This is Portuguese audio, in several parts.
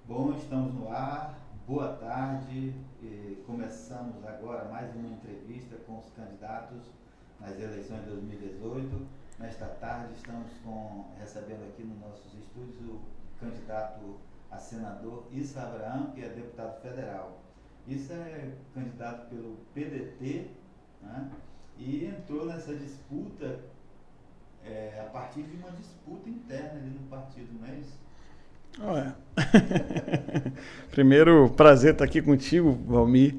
Bom, estamos no ar. Boa tarde. Começamos agora mais uma entrevista com os candidatos nas eleições de 2018. Nesta tarde estamos recebendo aqui nos nossos estúdios o candidato a senador Issa Abraham, que é deputado federal. Issa é candidato pelo PDT, né? E entrou nessa disputa a partir de uma disputa interna ali no partido, não é isso? Ué. Primeiro, prazer estar aqui contigo, Valmir.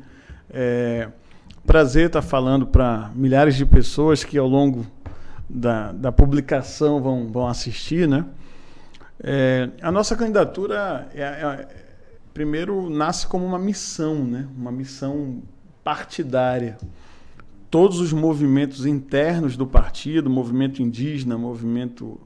Prazer estar falando para milhares de pessoas que ao longo da publicação vão assistir, né? A nossa candidatura, primeiro, nasce como uma missão, né? Uma missão partidária. Todos os movimentos internos do partido, movimento indígena, movimento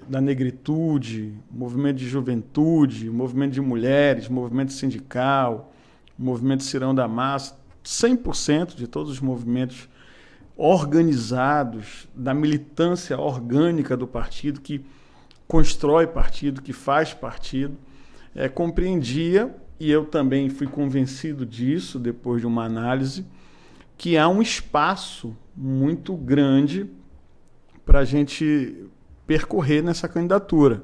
da negritude, movimento de juventude, movimento de mulheres, movimento sindical, movimento Cirão da Massa, 100% de todos os movimentos organizados, da militância orgânica do partido, que constrói partido, que faz partido, compreendia, e eu também fui convencido disso depois de uma análise, que há um espaço muito grande para a gente percorrer nessa candidatura.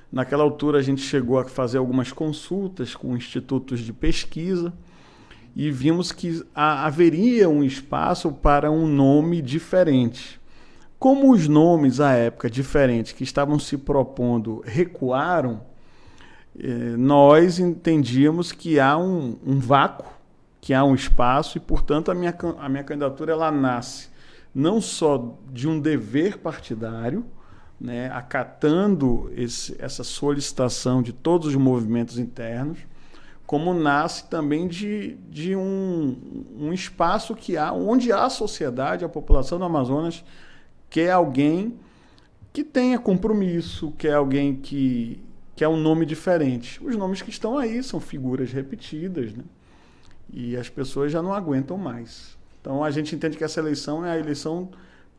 Naquela altura a gente chegou a fazer algumas consultas com institutos de pesquisa e vimos que haveria um espaço para um nome diferente. Como os nomes à época diferentes que estavam se propondo recuaram, nós entendíamos que há um vácuo, que há um espaço e, portanto, a minha candidatura ela nasce não só de um dever partidário, né, acatando essa solicitação de todos os movimentos internos, como nasce também de um espaço onde a sociedade, a população do Amazonas, quer alguém que tenha compromisso, quer alguém que quer um nome diferente. Os nomes que estão aí são figuras repetidas, né? E as pessoas já não aguentam mais. Então a gente entende que essa eleição é a eleição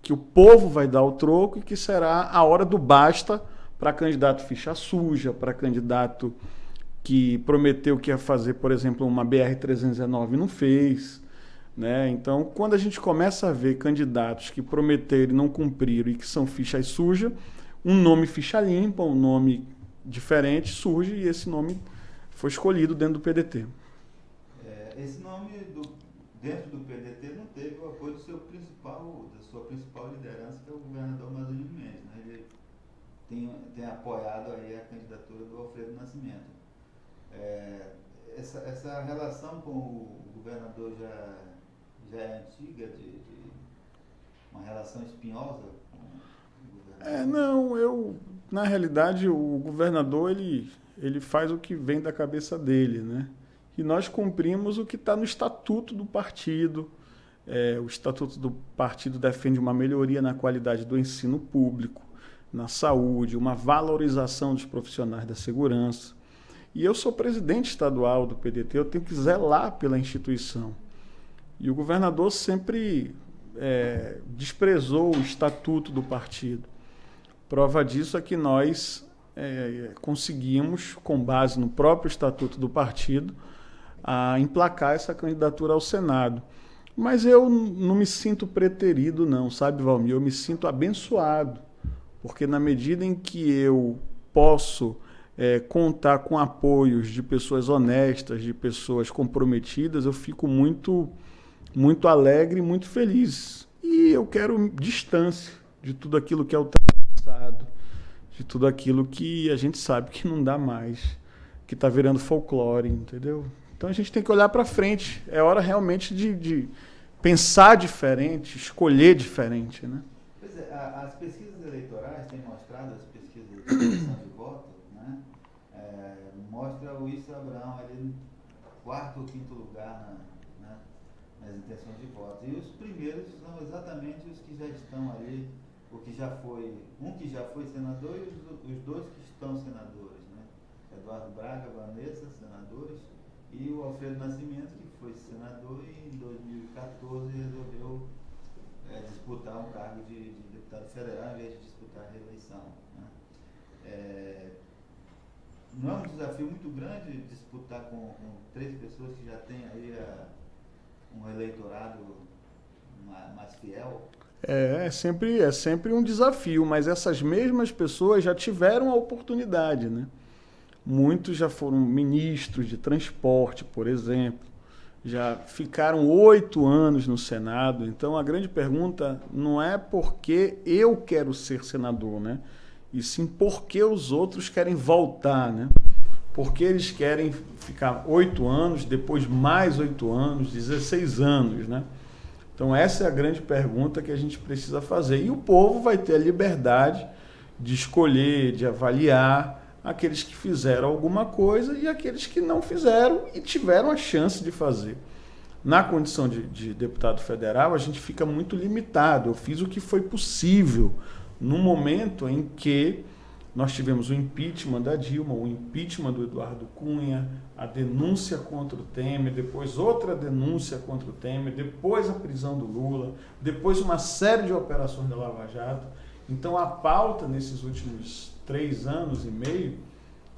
que o povo vai dar o troco e que será a hora do basta para candidato ficha suja, para candidato que prometeu que ia fazer, por exemplo, uma BR-319 e não fez, né? Então, quando a gente começa a ver candidatos que prometeram e não cumpriram e que são fichas sujas, um nome ficha limpa, um nome diferente surge e esse nome foi escolhido dentro do PDT. Esse nome dentro do PDT não teve o apoio da sua principal liderança, que é o governador Amazônio Mendes, né? Ele tem apoiado aí a candidatura do Alfredo Nascimento. Essa relação com o governador já é antiga, de uma relação espinhosa com o governador? Na realidade, o governador ele faz o que vem da cabeça dele, né? E nós cumprimos o que está no estatuto do partido. O estatuto do partido defende uma melhoria na qualidade do ensino público, na saúde, uma valorização dos profissionais da segurança. E eu sou presidente estadual do PDT, eu tenho que zelar pela instituição. E o governador sempre desprezou o estatuto do partido. Prova disso é que nós conseguimos, com base no próprio estatuto do partido, a emplacar essa candidatura ao Senado. Mas eu não me sinto preterido, não, sabe, Valmir? Eu me sinto abençoado, porque na medida em que eu posso contar com apoios de pessoas honestas, de pessoas comprometidas, eu fico muito, muito alegre e muito feliz. E eu quero distância de tudo aquilo que é ultrapassado, de tudo aquilo que a gente sabe que não dá mais, que está virando folclore, entendeu? Então a gente tem que olhar para frente. É hora realmente de pensar diferente, escolher diferente, né? Pois é, as pesquisas eleitorais têm mostrado, as pesquisas de intenção de voto, né? Mostra o Issa Abraham ali no quarto ou quinto lugar nas intenções de voto. E os primeiros são exatamente os que já estão ali, um que já foi senador e os dois que estão senadores, né? Eduardo Braga, Vanessa, senadores, e o Alfredo Nascimento, que foi senador e em 2014 resolveu disputar um cargo de deputado federal em vez de disputar a reeleição, né? Não é um desafio muito grande disputar com 3 pessoas que já têm aí um eleitorado mais fiel. É sempre um desafio, mas essas mesmas pessoas já tiveram a oportunidade, né? Muitos já foram ministros de transporte, por exemplo, já ficaram 8 anos no Senado. Então, a grande pergunta não é porque eu quero ser senador, né? E sim porque os outros querem voltar, né? Porque eles querem ficar 8 anos, depois mais 8 anos, 16 anos, né? Então, essa é a grande pergunta que a gente precisa fazer. E o povo vai ter a liberdade de escolher, de avaliar aqueles que fizeram alguma coisa e aqueles que não fizeram e tiveram a chance de fazer. Na condição de deputado federal, a gente fica muito limitado. Eu fiz o que foi possível no momento em que nós tivemos o impeachment da Dilma, o impeachment do Eduardo Cunha, a denúncia contra o Temer, depois outra denúncia contra o Temer, depois a prisão do Lula, depois uma série de operações da Lava Jato. Então, a pauta nesses últimos 3 anos e meio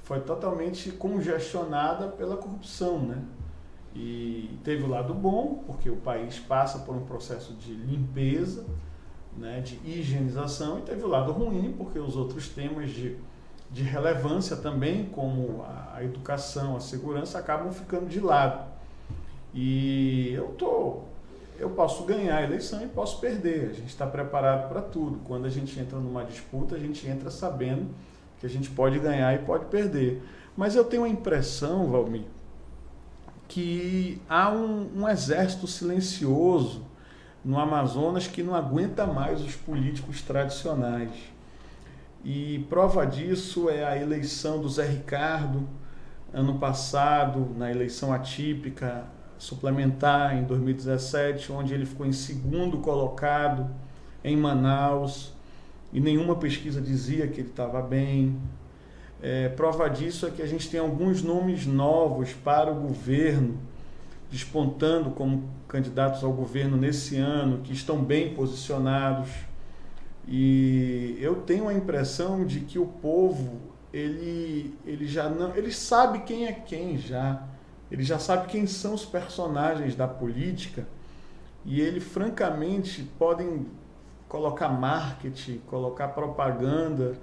foi totalmente congestionada pela corrupção, né? E teve o lado bom, porque o país passa por um processo de limpeza, né, de higienização, e teve o lado ruim, porque os outros temas de relevância também, como a educação, a segurança, acabam ficando de lado. E eu posso ganhar a eleição e posso perder. A gente está preparado para tudo. Quando a gente entra numa disputa, a gente entra sabendo que a gente pode ganhar e pode perder. Mas eu tenho a impressão, Valmir, que há um exército silencioso no Amazonas que não aguenta mais os políticos tradicionais. E prova disso é a eleição do Zé Ricardo, ano passado, na eleição atípica, suplementar, em 2017, onde ele ficou em 2º colocado em Manaus, e nenhuma pesquisa dizia que ele estava bem. Prova disso é que a gente tem alguns nomes novos para o governo, despontando como candidatos ao governo nesse ano, que estão bem posicionados. E eu tenho a impressão de que o povo, ele sabe quem é quem já. Ele já sabe quem são os personagens da política e ele, francamente, podem colocar marketing, colocar propaganda,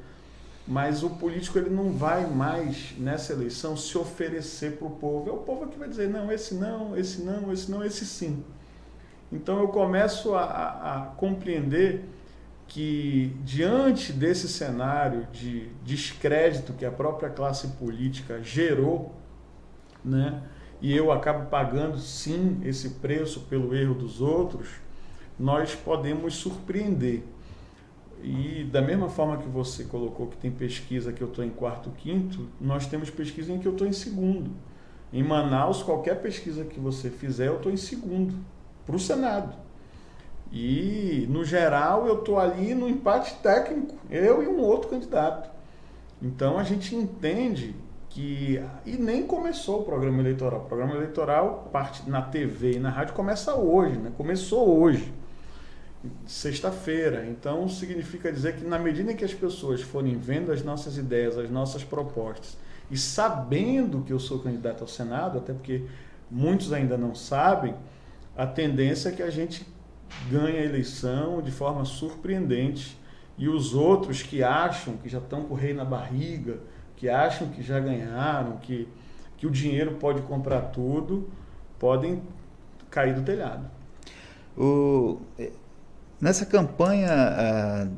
mas o político ele não vai mais, nessa eleição, se oferecer para o povo. É o povo que vai dizer, não, esse não, esse não, esse não, esse sim. Então eu começo a compreender que, diante desse cenário de descrédito que a própria classe política gerou, né, e eu acabo pagando, sim, esse preço pelo erro dos outros, nós podemos surpreender. E da mesma forma que você colocou que tem pesquisa que eu estou em 4º, 5º, nós temos pesquisa em que eu estou em 2º. Em Manaus, qualquer pesquisa que você fizer, eu estou em 2º, para o Senado. E, no geral, eu estou ali no empate técnico, eu e um outro candidato. Então, a gente entende que... E nem começou o programa eleitoral. O programa eleitoral, na TV e na rádio, começa hoje, né? Começou hoje, sexta-feira. Então, significa dizer que, na medida em que as pessoas forem vendo as nossas ideias, as nossas propostas, e sabendo que eu sou candidato ao Senado, até porque muitos ainda não sabem, a tendência é que a gente ganhe a eleição de forma surpreendente, e os outros que acham que já estão com o rei na barriga, que acham que já ganharam, que o dinheiro pode comprar tudo, podem cair do telhado. Nessa campanha,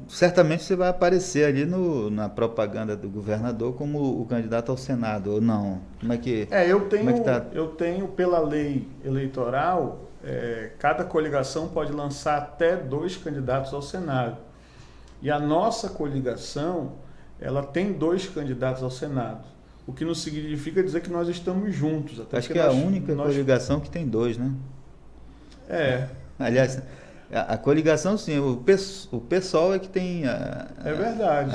certamente você vai aparecer ali na propaganda do governador como o candidato ao Senado, ou não? Como é que... Eu tenho, pela lei eleitoral, cada coligação pode lançar até 2 candidatos ao Senado. E a nossa coligação, ela tem 2 candidatos ao Senado. O que não significa dizer que nós estamos juntos. Até acho que é a única coligação que tem 2, né? Aliás, a coligação, sim, o PSOL é que tem... é verdade.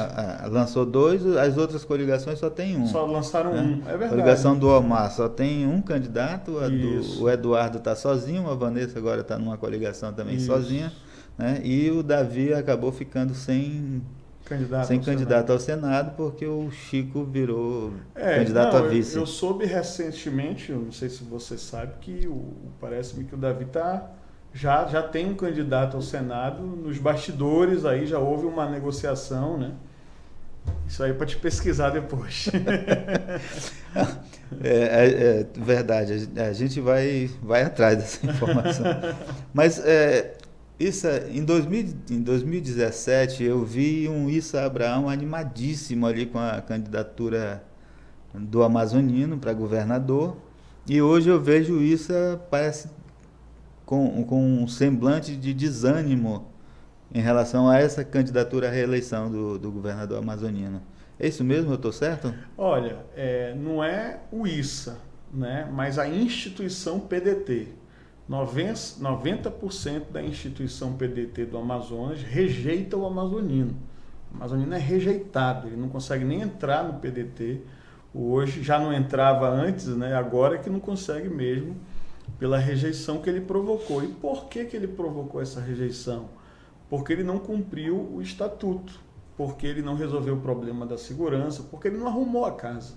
Lançou 2, as outras coligações só tem 1. Só lançaram 1, é verdade. A coligação do Omar só tem 1 candidato, o Eduardo está sozinho, a Vanessa agora está numa coligação também sozinha, né? E o Davi acabou ficando sem candidato ao Senado, porque o Chico virou candidato a vice. Eu soube recentemente, eu não sei se você sabe, que parece-me que o Davi já tem um candidato ao Senado, nos bastidores aí já houve uma negociação, né? Isso aí para te pesquisar depois. Verdade, a gente vai atrás dessa informação. Mas em 2017 eu vi um Issa Abraão animadíssimo ali com a candidatura do Amazonino para governador, e hoje eu vejo o Issa parece com um semblante de desânimo em relação a essa candidatura à reeleição do governador amazonino. É isso mesmo? Eu estou certo? Olha, não é o Issa, né, mas a instituição PDT. 90% da instituição PDT do Amazonas rejeita o amazonino. O amazonino é rejeitado, ele não consegue nem entrar no PDT. Hoje já não entrava antes, né, agora é que não consegue mesmo, pela rejeição que ele provocou. E por que ele provocou essa rejeição? Porque ele não cumpriu o estatuto, porque ele não resolveu o problema da segurança, porque ele não arrumou a casa,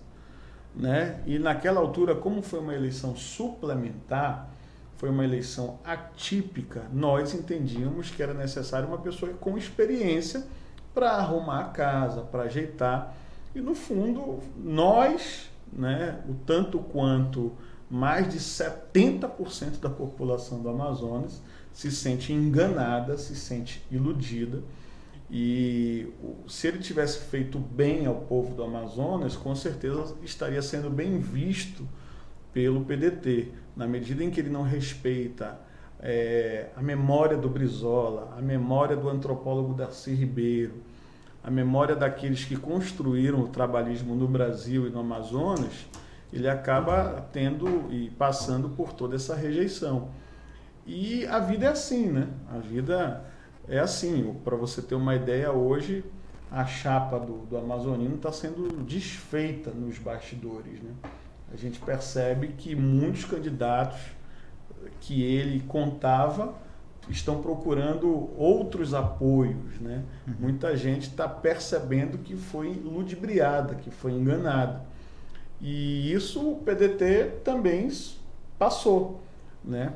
né? E naquela altura, como foi uma eleição suplementar, foi uma eleição atípica, nós entendíamos que era necessário uma pessoa com experiência para arrumar a casa, para ajeitar. E no fundo, nós, né, o tanto quanto mais de 70% da população do Amazonas se sente enganada, se sente iludida, e se ele tivesse feito bem ao povo do Amazonas, com certeza estaria sendo bem visto pelo PDT, na medida em que ele não respeita a memória do Brizola, a memória do antropólogo Darcy Ribeiro, a memória daqueles que construíram o trabalhismo no Brasil e no Amazonas. Ele acaba tendo e passando por toda essa rejeição. E a vida é assim, né? A vida é assim. Para você ter uma ideia, hoje a chapa do Amazonino está sendo desfeita nos bastidores, né? A gente percebe que muitos candidatos que ele contava estão procurando outros apoios, né? Muita gente está percebendo que foi ludibriada, que foi enganada. E isso o PDT também passou, né?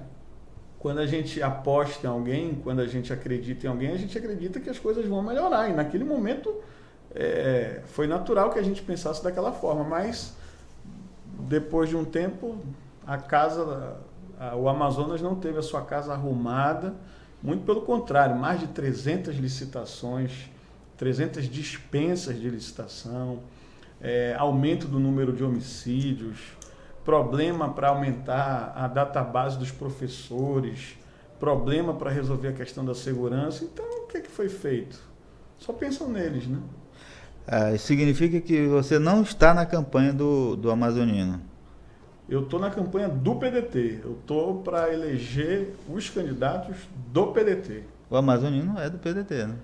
Quando a gente aposta em alguém, quando a gente acredita em alguém, a gente acredita que as coisas vão melhorar. E naquele momento foi natural que a gente pensasse daquela forma. Mas depois de um tempo, o Amazonas não teve a sua casa arrumada. Muito pelo contrário, mais de 300 licitações, 300 dispensas de licitação, aumento do número de homicídios, problema para aumentar a database dos professores, problema para resolver a questão da segurança. Então, o que foi feito? Só pensam neles, né? Significa que você não está na campanha do Amazonino? Eu estou na campanha do PDT. Eu estou para eleger os candidatos do PDT. O Amazonino é do PDT, né?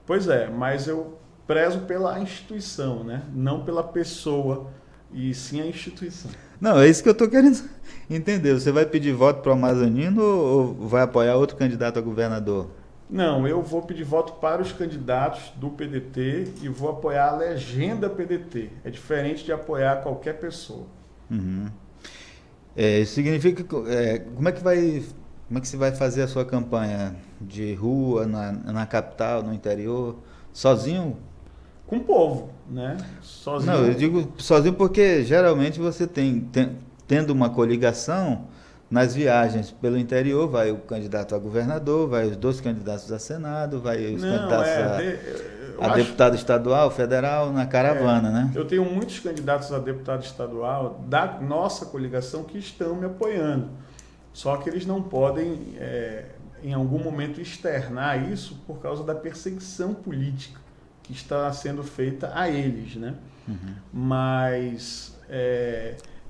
Pois é, mas eu prezo pela instituição, né? Não pela pessoa, e sim a instituição. Não, é isso que eu estou querendo entender. Você vai pedir voto para o Amazonino ou vai apoiar outro candidato a governador? Não, eu vou pedir voto para os candidatos do PDT e vou apoiar a legenda PDT. É diferente de apoiar qualquer pessoa. Uhum. Isso significa como é que você vai fazer a sua campanha de rua, na capital, no interior, sozinho? Com o povo, né? Sozinho. Não, eu digo sozinho porque geralmente você tendo uma coligação, nas viagens pelo interior, vai o candidato a governador, vai os 2 candidatos a Senado, vai os candidatos a deputado estadual, federal, na caravana, né? Eu tenho muitos candidatos a deputado estadual da nossa coligação que estão me apoiando. Só que eles não podem, em algum momento, externar isso por causa da perseguição política que está sendo feita a eles, né? Uhum. Mas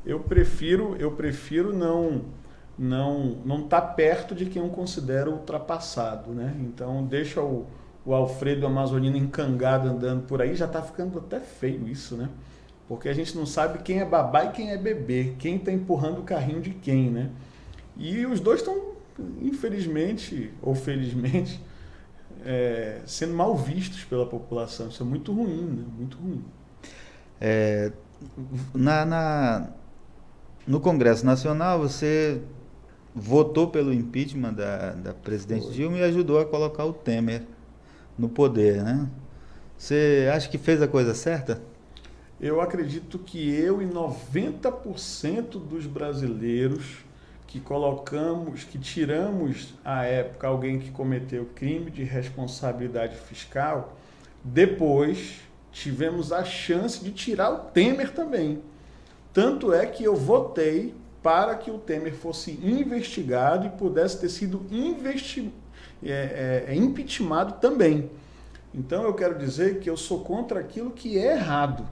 eu prefiro não estar perto de quem eu considero ultrapassado, né? Então deixa o Alfredo Amazonino encangado andando por aí, já está ficando até feio isso, né? Porque a gente não sabe quem é babá e quem é bebê, quem está empurrando o carrinho de quem, né? E os dois estão, infelizmente ou felizmente, sendo mal vistos pela população. Isso é muito ruim, né? Muito ruim. No Congresso Nacional, você votou pelo impeachment da presidente Dilma e ajudou a colocar o Temer no poder, né? Você acha que fez a coisa certa? Eu acredito que eu e 90% dos brasileiros que tiramos à época alguém que cometeu crime de responsabilidade fiscal, depois tivemos a chance de tirar o Temer também. Tanto é que eu votei para que o Temer fosse investigado e pudesse ter sido impeachmentado também. Então eu quero dizer que eu sou contra aquilo que é errado.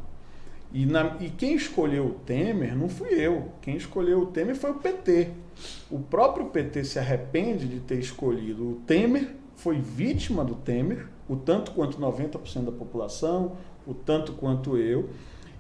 E quem escolheu o Temer não fui eu. Quem escolheu o Temer foi o PT. O próprio PT se arrepende de ter escolhido o Temer, foi vítima do Temer, o tanto quanto 90% da população, o tanto quanto eu.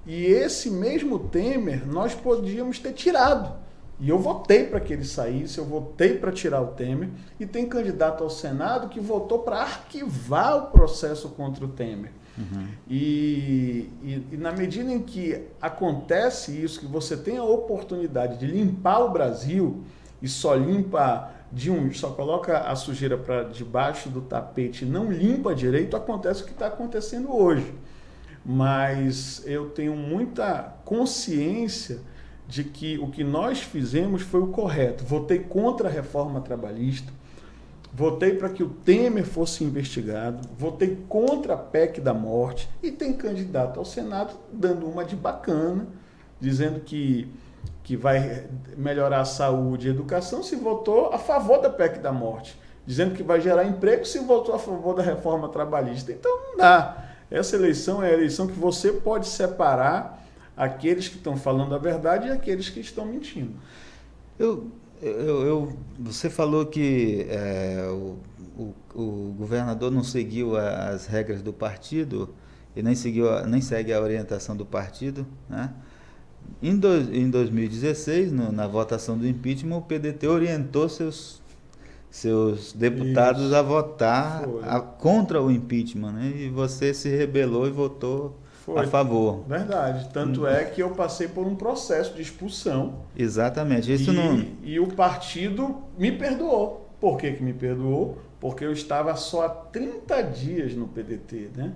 E esse mesmo Temer nós podíamos ter tirado. E eu votei para que ele saísse, eu votei para tirar o Temer. E tem candidato ao Senado que votou para arquivar o processo contra o Temer. Uhum. E na medida em que acontece isso, que você tem a oportunidade de limpar o Brasil e só limpa só coloca a sujeira para debaixo do tapete e não limpa direito, acontece o que está acontecendo hoje. Mas eu tenho muita consciência de que o que nós fizemos foi o correto. Votei contra a reforma trabalhista, votei para que o Temer fosse investigado, votei contra a PEC da morte e tem candidato ao Senado dando uma de bacana, dizendo que vai melhorar a saúde e a educação se votou a favor da PEC da morte, dizendo que vai gerar emprego se votou a favor da reforma trabalhista. Então não dá. Essa eleição é a eleição que você pode separar aqueles que estão falando a verdade e aqueles que estão mentindo. Você falou que o governador não seguiu as regras do partido e nem segue a orientação do partido, né? Em 2016, na votação do impeachment, o PDT orientou seus deputados a votar contra o impeachment, né? E você se rebelou e votou a favor. Verdade. Tanto é que eu passei por um processo de expulsão. Exatamente. E o partido me perdoou. Por que me perdoou? Porque eu estava só há 30 dias no PDT, né?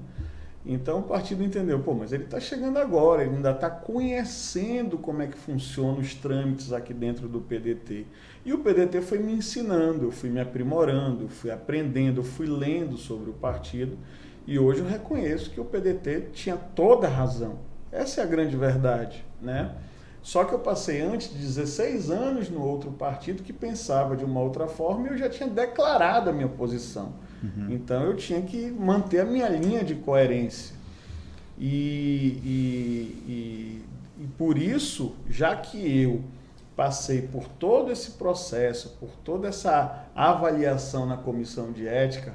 Então o partido entendeu, mas ele está chegando agora, ele ainda está conhecendo como é que funcionam os trâmites aqui dentro do PDT. E o PDT foi me ensinando, eu fui me aprimorando, eu fui aprendendo, eu fui lendo sobre o partido. E hoje eu reconheço que o PDT tinha toda a razão. Essa é a grande verdade, né? Só que eu passei antes de 16 anos no outro partido que pensava de uma outra forma e eu já tinha declarado a minha posição. Uhum. Então eu tinha que manter a minha linha de coerência. E por isso, já que eu passei por todo esse processo, por toda essa avaliação na comissão de ética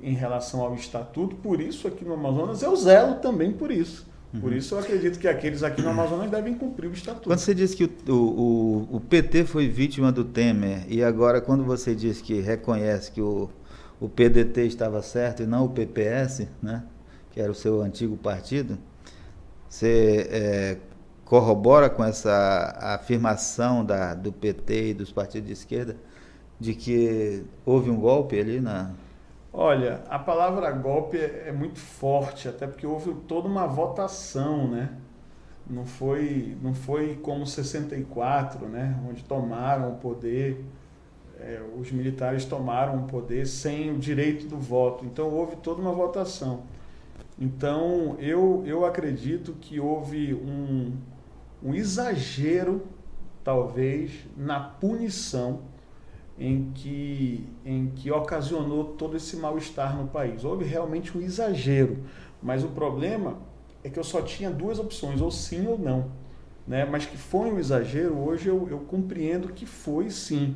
em relação ao estatuto, por isso aqui no Amazonas eu zelo também por isso. Por isso eu acredito que aqueles aqui no Amazonas devem cumprir o estatuto. Quando você disse que o PT foi vítima do Temer, e agora quando você diz que reconhece que o PDT estava certo e não o PPS, né, que era o seu antigo partido, você corrobora com essa afirmação do PT e dos partidos de esquerda de que houve um golpe ali na... Olha, a palavra golpe é muito forte, até porque houve toda uma votação, né? Não foi como 64, né? Onde tomaram o poder, os militares tomaram o poder sem o direito do voto. Então houve toda uma votação. Então eu acredito que houve um exagero, talvez, na punição em que ocasionou todo esse mal-estar no país. Houve realmente um exagero, mas o problema é que eu só tinha duas opções, ou sim ou não, né? Mas que foi um exagero, hoje eu compreendo que foi sim.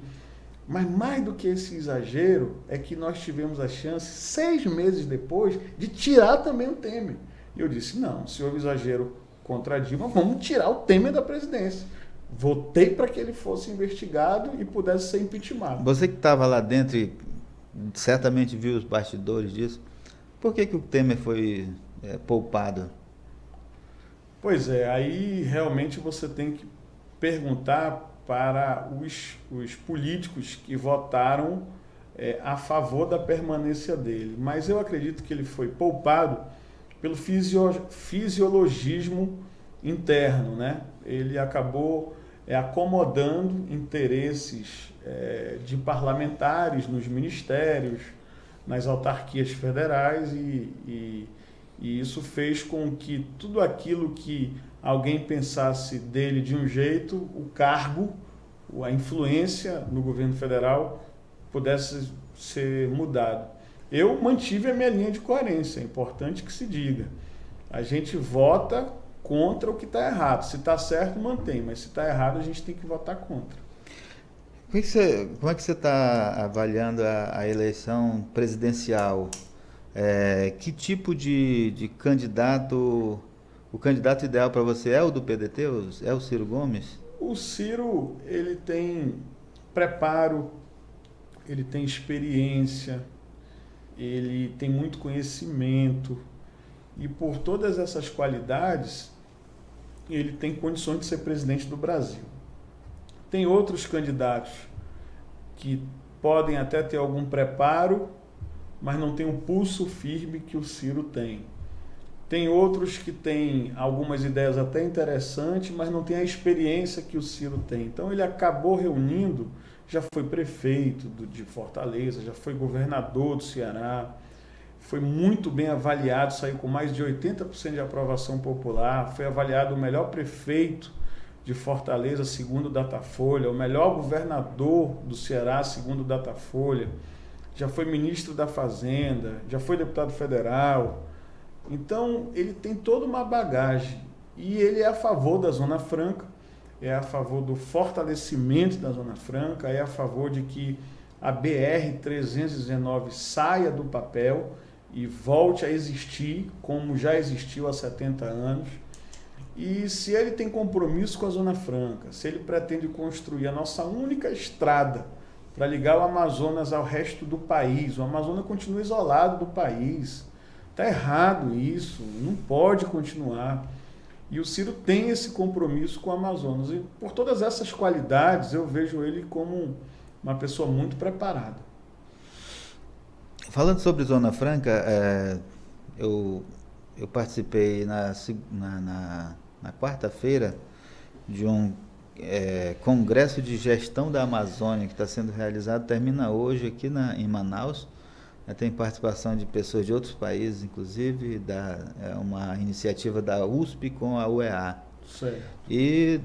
Mas mais do que esse exagero, é que nós tivemos a chance, 6 meses depois, de tirar também o Temer. E eu disse, não, se houve exagero contra a Dilma, vamos tirar o Temer da presidência. Votei para que ele fosse investigado e pudesse ser impeachmentado. Você que estava lá dentro e certamente viu os bastidores disso. Por que o Temer foi poupado? Pois é, aí realmente você tem que perguntar para os políticos que votaram a favor da permanência dele. Mas eu acredito que ele foi poupado pelo fisiologismo interno, né? Ele acabou acomodando interesses de parlamentares nos ministérios, nas autarquias federais e isso fez com que tudo aquilo que alguém pensasse dele de um jeito, o cargo, a influência no governo federal pudesse ser mudado. Eu mantive a minha linha de coerência, é importante que se diga. A gente vota contra o que está errado. Se está certo, mantém, mas se está errado, a gente tem que votar contra. Como é que você está avaliando a eleição presidencial? Que tipo de candidato, o candidato ideal para você é o do PDT, é o Ciro Gomes? O Ciro, ele tem preparo, ele tem experiência, ele tem muito conhecimento e por todas essas qualidades, ele tem condições de ser presidente do Brasil. Tem outros candidatos que podem até ter algum preparo, mas não tem um pulso firme que o Ciro tem. Tem outros que têm algumas ideias até interessantes, mas não tem a experiência que o Ciro tem. Então ele acabou reunindo, já foi prefeito de Fortaleza, já foi governador do Ceará, foi muito bem avaliado, saiu com mais de 80% de aprovação popular, foi avaliado o melhor prefeito de Fortaleza, segundo o Datafolha, o melhor governador do Ceará, segundo o Datafolha, já foi ministro da Fazenda, já foi deputado federal. Então, ele tem toda uma bagagem e ele é a favor da Zona Franca, é a favor do fortalecimento da Zona Franca, é a favor de que a BR-319 saia do papel e volte a existir como já existiu há 70 anos. E se ele tem compromisso com a Zona Franca, se ele pretende construir a nossa única estrada para ligar o Amazonas ao resto do país, o Amazonas continua isolado do país, está errado isso, não pode continuar. E o Ciro tem esse compromisso com o Amazonas. E por todas essas qualidades, eu vejo ele como uma pessoa muito preparada. Falando sobre Zona Franca, eu participei na quarta-feira de um congresso de gestão da Amazônia que está sendo realizado, termina hoje aqui em Manaus. Tem participação de pessoas de outros países, inclusive, uma iniciativa da USP com a UEA. Certo. E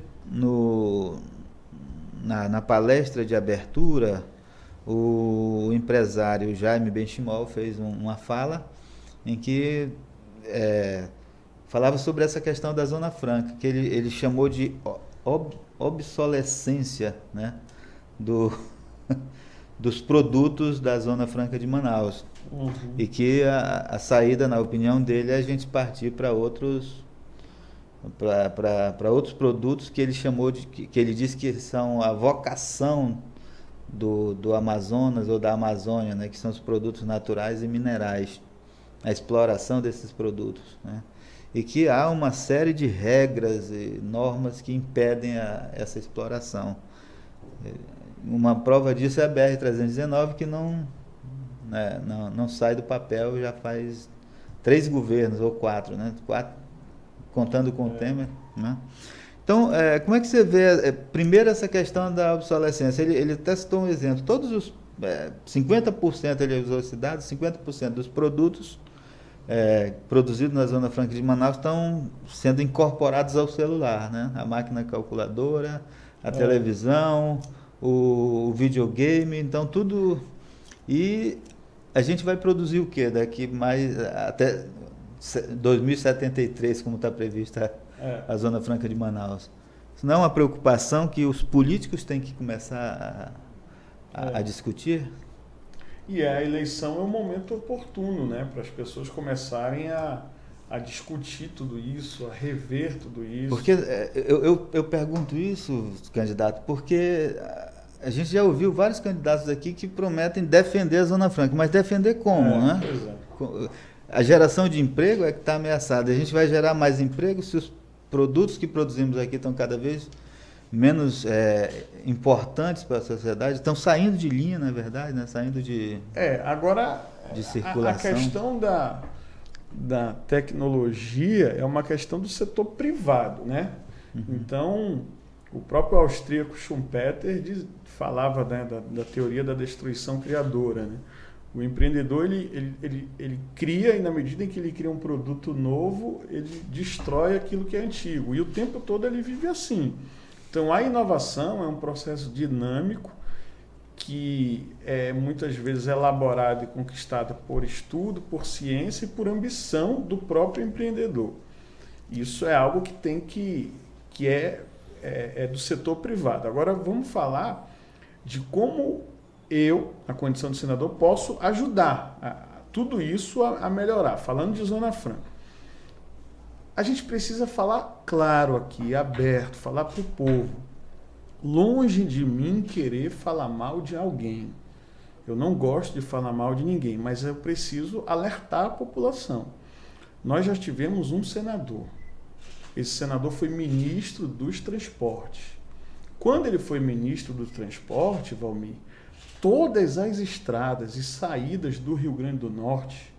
na palestra de abertura, o empresário Jaime Benchimol fez uma fala em que falava sobre essa questão da Zona Franca, que ele chamou de obsolescência, né, dos produtos da Zona Franca de Manaus. Uhum. E que a saída, na opinião dele, é a gente partir para outros produtos que ele chamou que ele disse que são a vocação do Amazonas ou da Amazônia, né, que são os produtos naturais e minerais, a exploração desses produtos, né, e que há uma série de regras e normas que impedem essa exploração. Uma prova disso é a BR-319, que não sai do papel já faz 3 governos, ou 4, né? 4, contando com o Temer. Né? Então, como é que você vê, primeiro, essa questão da obsolescência? Ele até citou um exemplo. Todos os 50%, ele usou esse dado, 50% dos produtos produzidos na Zona Franca de Manaus estão sendo incorporados ao celular, né? A máquina calculadora, a televisão, o videogame, então tudo. E a gente vai produzir o quê? Daqui mais até 2073, como está prevista a Zona Franca de Manaus. Isso não é uma preocupação que os políticos têm que começar a discutir? E a eleição é um momento oportuno, né, para as pessoas começarem a discutir tudo isso, a rever tudo isso. Porque eu pergunto isso, candidato, porque A gente já ouviu vários candidatos aqui que prometem defender a Zona Franca, mas defender como, né? Pois é. A geração de emprego é que está ameaçada. A gente vai gerar mais emprego se os produtos que produzimos aqui estão cada vez menos importantes para a sociedade, estão saindo de linha, na verdade, né? Saindo de circulação. A questão da tecnologia é uma questão do setor privado, né? Uhum. Então, o próprio austríaco Schumpeter falava, né, da teoria da destruição criadora, né? O empreendedor ele cria, e na medida em que ele cria um produto novo, ele destrói aquilo que é antigo. E o tempo todo ele vive assim. Então, a inovação é um processo dinâmico que é muitas vezes elaborado e conquistado por estudo, por ciência e por ambição do próprio empreendedor. Isso é algo que é do setor privado. Agora, vamos falar de como eu, na condição de senador, posso ajudar tudo isso a melhorar. Falando de Zona Franca, a gente precisa falar claro aqui, aberto, falar para o povo. Longe de mim querer falar mal de alguém. Eu não gosto de falar mal de ninguém, mas eu preciso alertar a população. Nós já tivemos um senador. Esse senador foi ministro dos transportes. Quando ele foi ministro do transporte, Valmir, todas as estradas e saídas do Rio Grande do Norte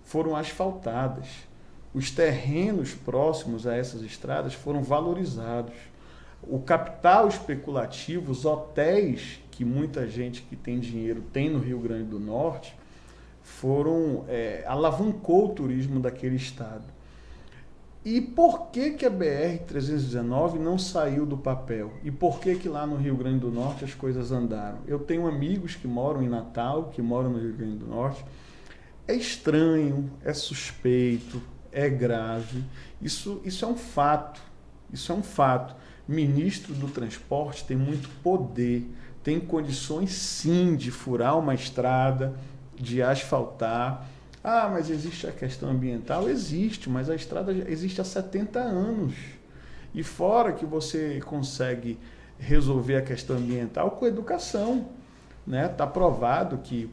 foram asfaltadas. Os terrenos próximos a essas estradas foram valorizados. O capital especulativo, os hotéis que muita gente que tem dinheiro tem no Rio Grande do Norte, alavancou o turismo daquele estado. E por que a BR-319 não saiu do papel? E por que lá no Rio Grande do Norte as coisas andaram? Eu tenho amigos que moram em Natal, que moram no Rio Grande do Norte. É estranho, é suspeito, é grave. Isso é um fato. Isso é um fato. Ministro do Transporte tem muito poder, tem condições sim de furar uma estrada, de asfaltar. Ah, mas existe a questão ambiental? Existe, mas a estrada existe há 70 anos. E fora que você consegue resolver a questão ambiental com educação, né? Está provado que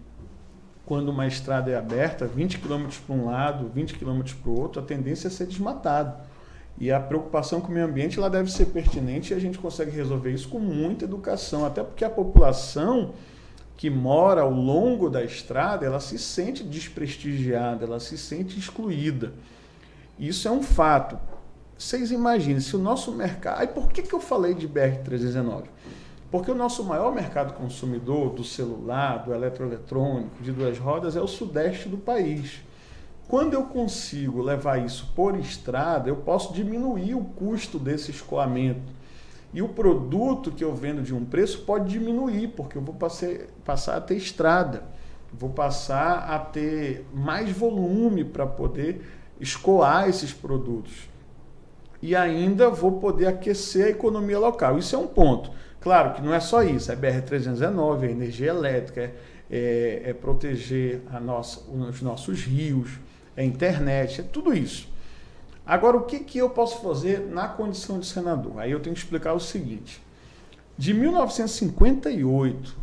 quando uma estrada é aberta, 20 km para um lado, 20 km para o outro, a tendência é ser desmatado. E a preocupação com o meio ambiente ela deve ser pertinente e a gente consegue resolver isso com muita educação, até porque a população que mora ao longo da estrada, ela se sente desprestigiada, ela se sente excluída. Isso é um fato. Vocês imaginem, se o nosso mercado... Aí por que eu falei de BR-319? Porque o nosso maior mercado consumidor do celular, do eletroeletrônico, de duas rodas, é o sudeste do país. Quando eu consigo levar isso por estrada, eu posso diminuir o custo desse escoamento. E o produto que eu vendo de um preço pode diminuir, porque eu vou passar a ter estrada. Vou passar a ter mais volume para poder escoar esses produtos. E ainda vou poder aquecer a economia local. Isso é um ponto. Claro que não é só isso. É BR-319, é energia elétrica, é proteger os nossos rios, é internet, é tudo isso. Agora, o que eu posso fazer na condição de senador? Aí eu tenho que explicar o seguinte. De 1958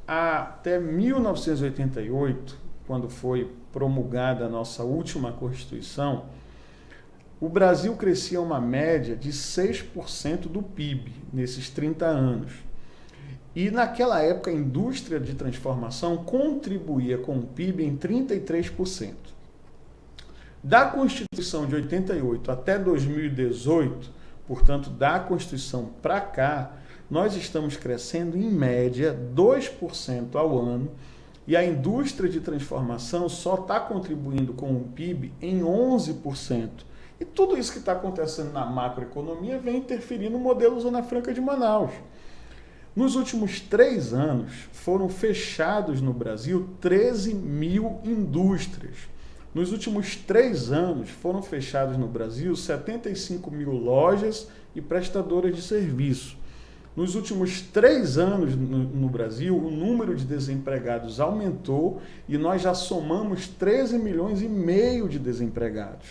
até 1988, quando foi promulgada a nossa última Constituição, o Brasil crescia uma média de 6% do PIB nesses 30 anos. E naquela época a indústria de transformação contribuía com o PIB em 33%. Da Constituição de 88 até 2018, portanto, da Constituição para cá, nós estamos crescendo em média 2% ao ano e a indústria de transformação só está contribuindo com o PIB em 11%. E tudo isso que está acontecendo na macroeconomia vem interferir no modelo Zona Franca de Manaus. Nos últimos 3 anos, foram fechados no Brasil 13 mil indústrias. Nos últimos 3 anos, foram fechados no Brasil 75 mil lojas e prestadoras de serviço. Nos últimos 3 anos no Brasil, o número de desempregados aumentou e nós já somamos 13 milhões e meio de desempregados.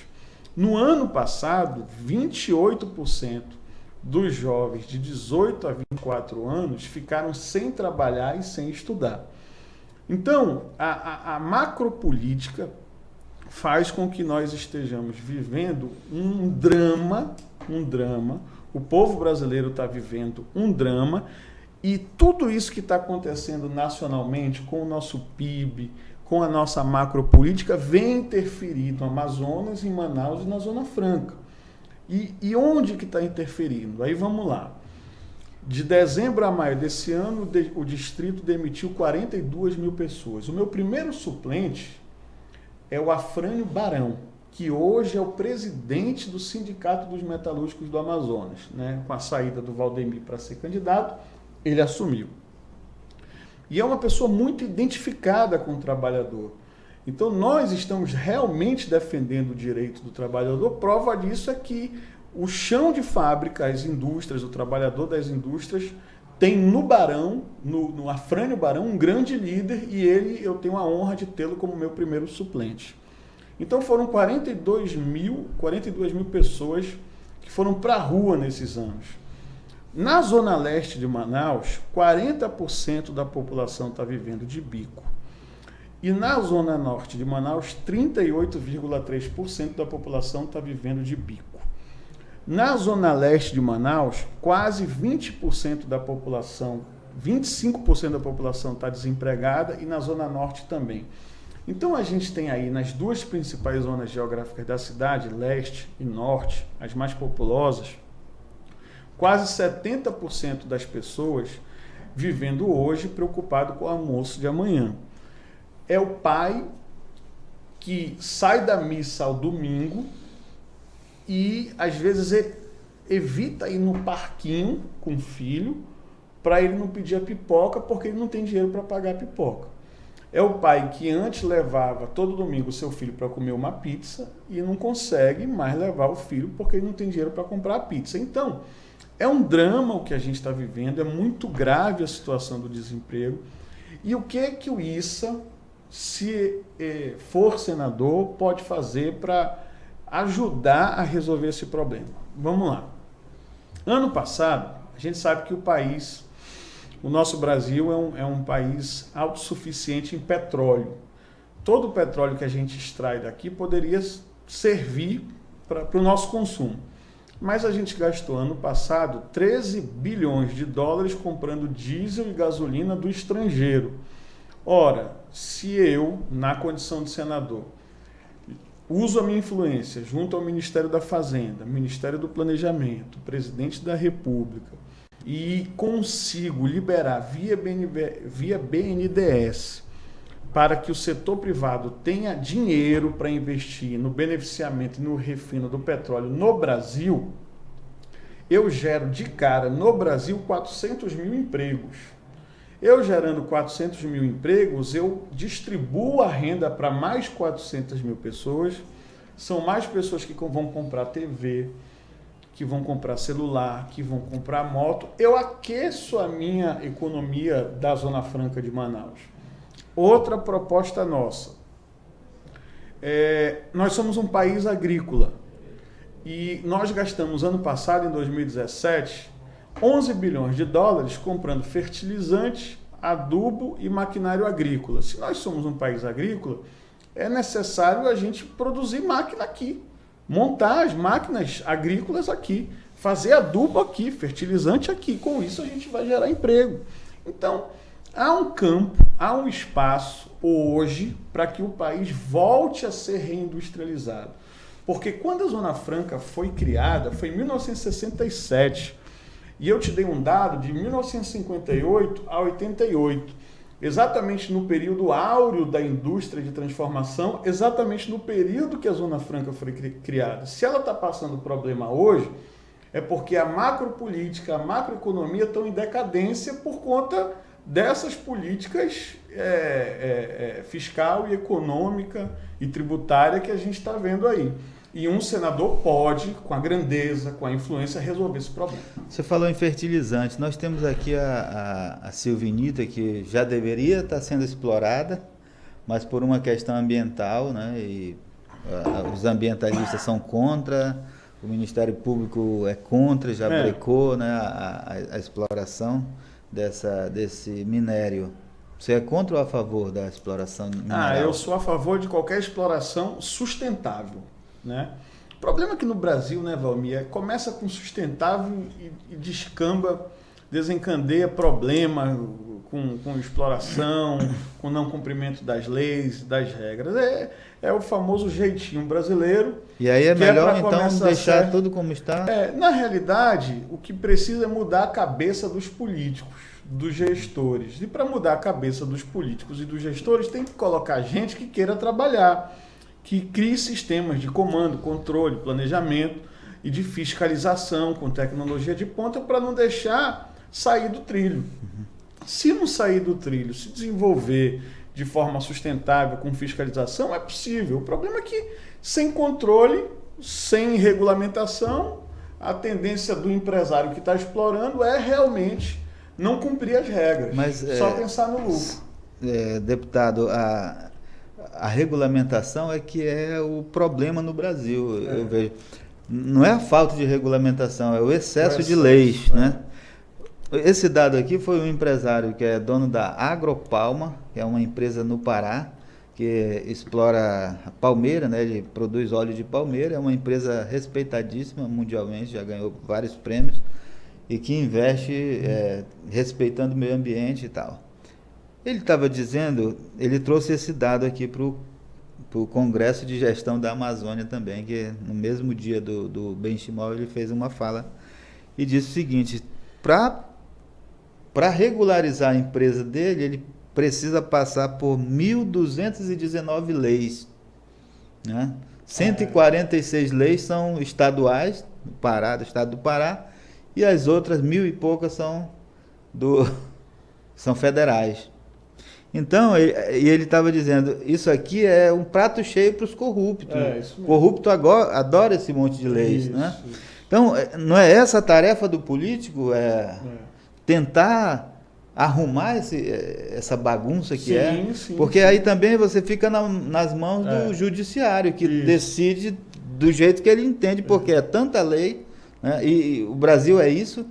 No ano passado, 28% dos jovens de 18 a 24 anos ficaram sem trabalhar e sem estudar. Então, a macropolítica faz com que nós estejamos vivendo um drama. O povo brasileiro está vivendo um drama, e tudo isso que está acontecendo nacionalmente com o nosso PIB, com a nossa macropolítica, vem interferir no Amazonas, em Manaus e na Zona Franca. E onde que está interferindo? Aí vamos lá. De dezembro a maio desse ano, o distrito demitiu 42 mil pessoas. O meu primeiro suplente é o Afrânio Barão, que hoje é o presidente do Sindicato dos Metalúrgicos do Amazonas, né? Com a saída do Valdemir para ser candidato, ele assumiu. E é uma pessoa muito identificada com o trabalhador. Então, nós estamos realmente defendendo o direito do trabalhador. Prova disso é que o chão de fábrica, as indústrias, o trabalhador das indústrias, tem no Barão, no Afrânio Barão, um grande líder, e eu tenho a honra de tê-lo como meu primeiro suplente. Então, foram 42 mil pessoas que foram para a rua nesses anos. Na Zona Leste de Manaus, 40% da população está vivendo de bico. E na Zona Norte de Manaus, 38,3% da população está vivendo de bico. Na Zona Leste de Manaus, quase 20% da população, 25% da população está desempregada, e na Zona Norte também. Então, a gente tem aí, nas duas principais zonas geográficas da cidade, leste e norte, as mais populosas, quase 70% das pessoas vivendo hoje preocupado com o almoço de amanhã. É o pai que sai da missa ao domingo e, às vezes, evita ir no parquinho com o filho para ele não pedir a pipoca, porque ele não tem dinheiro para pagar a pipoca. É o pai que antes levava todo domingo o seu filho para comer uma pizza e não consegue mais levar o filho porque ele não tem dinheiro para comprar a pizza. Então, é um drama o que a gente está vivendo, é muito grave a situação do desemprego. E o que o Issa, se for senador, pode fazer para ajudar a resolver esse problema? Vamos lá. Ano passado, a gente sabe que o nosso Brasil é um país autossuficiente em petróleo. Todo o petróleo que a gente extrai daqui poderia servir para o nosso consumo. Mas a gente gastou ano passado 13 bilhões de dólares comprando diesel e gasolina do estrangeiro. Ora, se eu, na condição de senador, uso a minha influência junto ao Ministério da Fazenda, Ministério do Planejamento, Presidente da República, e consigo liberar via BNDES para que o setor privado tenha dinheiro para investir no beneficiamento e no refino do petróleo no Brasil, eu gero de cara no Brasil 400 mil empregos. Eu gerando 400 mil empregos, eu distribuo a renda para mais 400 mil pessoas. São mais pessoas que vão comprar TV, que vão comprar celular, que vão comprar moto. Eu aqueço a minha economia da Zona Franca de Manaus. Outra proposta nossa. Nós somos um país agrícola e nós gastamos ano passado, em 2017, 11 bilhões de dólares comprando fertilizantes, adubo e maquinário agrícola. Se nós somos um país agrícola, é necessário a gente produzir máquina aqui, montar as máquinas agrícolas aqui, fazer adubo aqui, fertilizante aqui. Com isso a gente vai gerar emprego. Então, há um campo, há um espaço hoje para que o país volte a ser reindustrializado. Porque quando a Zona Franca foi criada, foi em 1967. E eu te dei um dado de 1958 a 88. Exatamente no período áureo da indústria de transformação, exatamente no período que a Zona Franca foi criada. Se ela está passando problema hoje, é porque a macropolítica, a macroeconomia estão em decadência por conta dessas políticas fiscal e econômica e tributária que a gente está vendo aí. E um senador pode, com a grandeza, com a influência, resolver esse problema. Você falou em fertilizantes. Nós temos aqui a silvinita, que já deveria estar sendo explorada, mas por uma questão ambiental, né? E os ambientalistas são contra, o Ministério Público é contra, já brecou, né, a exploração desse minério. Você é contra ou a favor da exploração mineral? Eu sou a favor de qualquer exploração sustentável, né? O problema aqui no Brasil, né, Valmir, começa com sustentável e descamba, desencadeia problema com exploração, com não cumprimento das leis, das regras. É o famoso jeitinho brasileiro. E aí é melhor então deixar tudo como está? Na realidade, o que precisa é mudar a cabeça dos políticos, dos gestores. E para mudar a cabeça dos políticos e dos gestores, tem que colocar gente que queira trabalhar, que crie sistemas de comando, controle, planejamento e de fiscalização com tecnologia de ponta para não deixar sair do trilho. Se não sair do trilho, se desenvolver de forma sustentável, com fiscalização, é possível. O problema é que, sem controle, sem regulamentação, a tendência do empresário que está explorando é realmente não cumprir as regras, só pensar no lucro. Deputado, a regulamentação é que é o problema no Brasil, eu vejo. Não é a falta de regulamentação, é o excesso de leis, né? Esse dado aqui foi um empresário que é dono da Agropalma, que é uma empresa no Pará, que explora palmeira, né? Ele produz óleo de palmeira, é uma empresa respeitadíssima mundialmente, já ganhou vários prêmios, e que investe respeitando o meio ambiente e tal. Ele estava dizendo, ele trouxe esse dado aqui para o Congresso de Gestão da Amazônia também, que no mesmo dia do Benchimol ele fez uma fala e disse o seguinte: para regularizar a empresa dele, ele precisa passar por 1.219 leis, né? 146 leis são estaduais, do estado do Pará, e as outras 1.000 e poucas são federais. Então, ele estava dizendo, isso aqui é um prato cheio para os corruptos. O corrupto agora adora esse monte de leis, né? Então, não é essa a tarefa do político? Tentar arrumar essa bagunça que porque aí também você fica nas mãos do judiciário, que decide do jeito que ele entende, porque é tanta lei, né? E o Brasil é isso,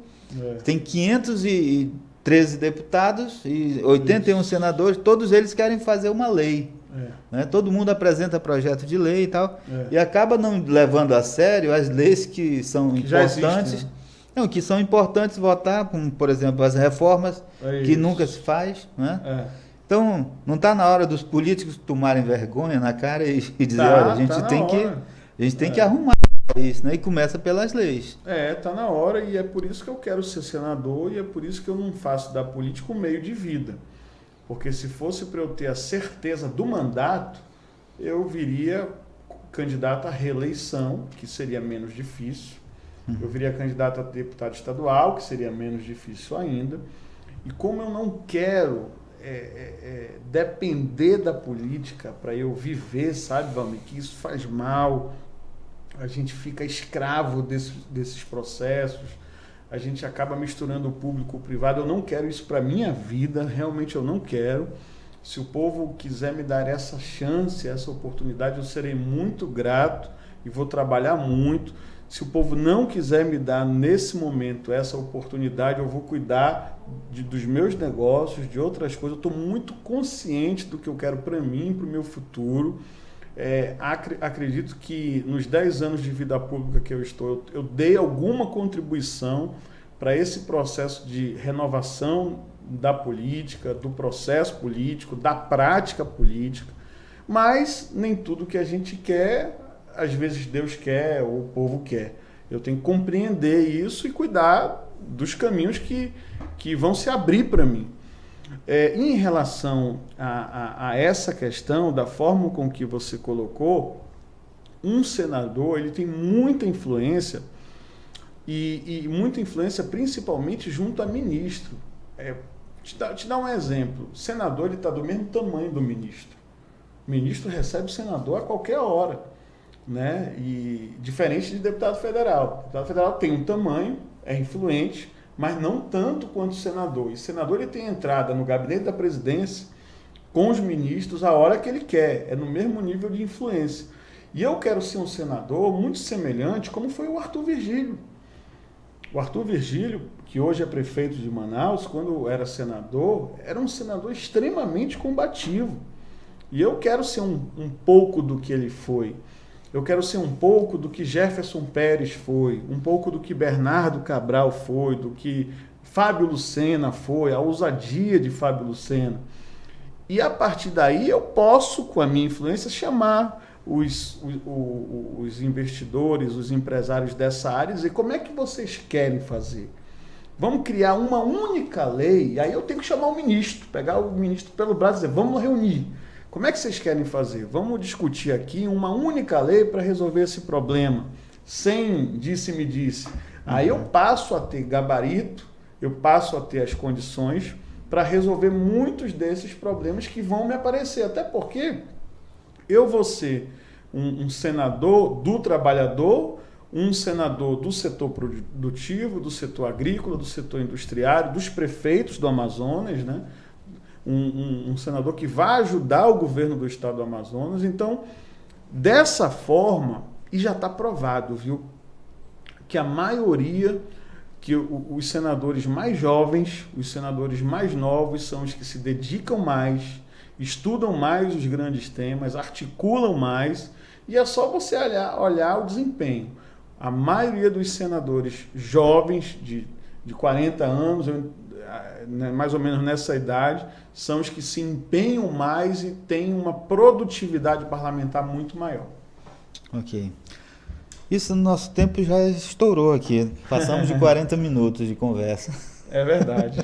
tem 513 deputados e 81 senadores, todos eles querem fazer uma lei. Né? Todo mundo apresenta projeto de lei e tal, e acaba não levando a sério as leis que são importantes. Não, que são importantes votar, como, por exemplo, as reformas que nunca se faz, né? Então, não está na hora dos políticos tomarem vergonha na cara e dizer, olha, a gente tem que arrumar isso, né? E começa pelas leis. Está na hora, e é por isso que eu quero ser senador, e é por isso que eu não faço da política um meio de vida. Porque se fosse para eu ter a certeza do mandato, eu viria candidato à reeleição, que seria menos difícil. Eu viria candidato a deputado estadual, que seria menos difícil ainda. E como eu não quero depender da política para eu viver, sabe, Valmir, que isso faz mal, a gente fica escravo desses processos, a gente acaba misturando o público com o privado. Eu não quero isso para a minha vida, realmente eu não quero. Se o povo quiser me dar essa chance, essa oportunidade, eu serei muito grato e vou trabalhar muito. Se o povo não quiser me dar nesse momento essa oportunidade, eu vou cuidar dos meus negócios, de outras coisas. Eu estou muito consciente do que eu quero para mim, para o meu futuro. Acredito que nos 10 anos de vida pública que eu estou, eu dei alguma contribuição para esse processo de renovação da política, do processo político, da prática política, mas nem tudo que a gente quer, às vezes Deus quer ou o povo quer. Eu tenho que compreender isso e cuidar dos caminhos que vão se abrir para mim. Em relação a essa questão, da forma com que você colocou, um senador ele tem muita influência, e muita influência principalmente junto a ministro. Te dar um exemplo. O senador está do mesmo tamanho do ministro. O ministro recebe o senador a qualquer hora, né? E diferente de deputado federal. O deputado federal tem um tamanho, é influente, mas não tanto quanto o senador. E o senador ele tem entrada no gabinete da presidência com os ministros a hora que ele quer, é no mesmo nível de influência. E eu quero ser um senador muito semelhante como foi o Arthur Virgílio. O Arthur Virgílio, que hoje é prefeito de Manaus, quando era senador, era um senador extremamente combativo. E eu quero ser um pouco do que ele foi. Eu quero ser um pouco do que Jefferson Pérez foi, um pouco do que Bernardo Cabral foi, do que Fábio Lucena foi, a ousadia de Fábio Lucena. E a partir daí eu posso, com a minha influência, chamar os investidores, os empresários dessa área e dizer como é que vocês querem fazer. Vamos criar uma única lei, e aí eu tenho que chamar o ministro, pegar o ministro pelo braço e dizer, vamos reunir. Como é que vocês querem fazer? Vamos discutir aqui uma única lei para resolver esse problema, sem disse-me-disse. Aí eu passo a ter gabarito, eu passo a ter as condições para resolver muitos desses problemas que vão me aparecer. Até porque eu vou ser um senador do trabalhador, um senador do setor produtivo, do setor agrícola, do setor industriário, dos prefeitos do Amazonas, né? Um senador que vai ajudar o governo do estado do Amazonas. Então, dessa forma, e já está provado, viu, que a maioria, que os senadores mais jovens, os senadores mais novos são os que se dedicam mais, estudam mais os grandes temas, articulam mais, e é só você olhar o desempenho. A maioria dos senadores jovens, de 40 anos, mais ou menos nessa idade, são os que se empenham mais e têm uma produtividade parlamentar muito maior. Ok. Isso no nosso tempo já estourou aqui. Passamos de 40 minutos de conversa. É verdade.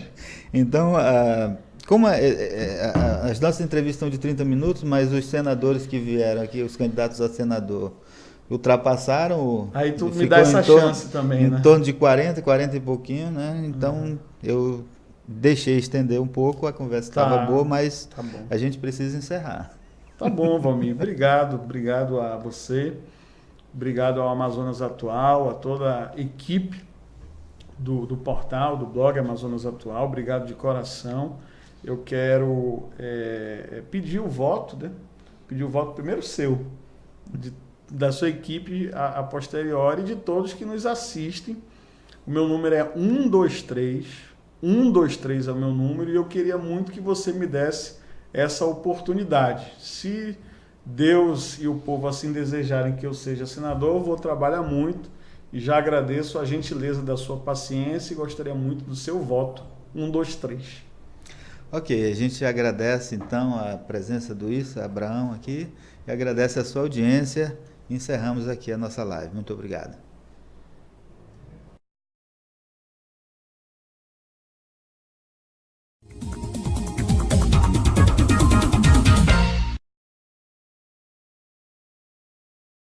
Então, como as nossas entrevistas estão de 30 minutos, mas os senadores que vieram aqui, os candidatos a senador, ultrapassaram. Aí tu me dá essa chance também, né? Em torno de 40 e pouquinho, né? Então, eu deixei estender um pouco, a conversa estava boa, mas a gente precisa encerrar. Tá bom, Valmir. Obrigado a você. Obrigado ao Amazonas Atual, a toda a equipe do portal, do blog Amazonas Atual. Obrigado de coração. Eu quero pedir o voto, né? Pedir o voto primeiro seu, da sua equipe a posteriori, e de todos que nos assistem. O meu número é 123. 123 é o meu número, e eu queria muito que você me desse essa oportunidade. Se Deus e o povo assim desejarem que eu seja senador, eu vou trabalhar muito, e já agradeço a gentileza da sua paciência e gostaria muito do seu voto. 123. Ok, a gente agradece então a presença do Issa Abraão aqui, e agradece a sua audiência. Encerramos aqui a nossa live. Muito obrigado.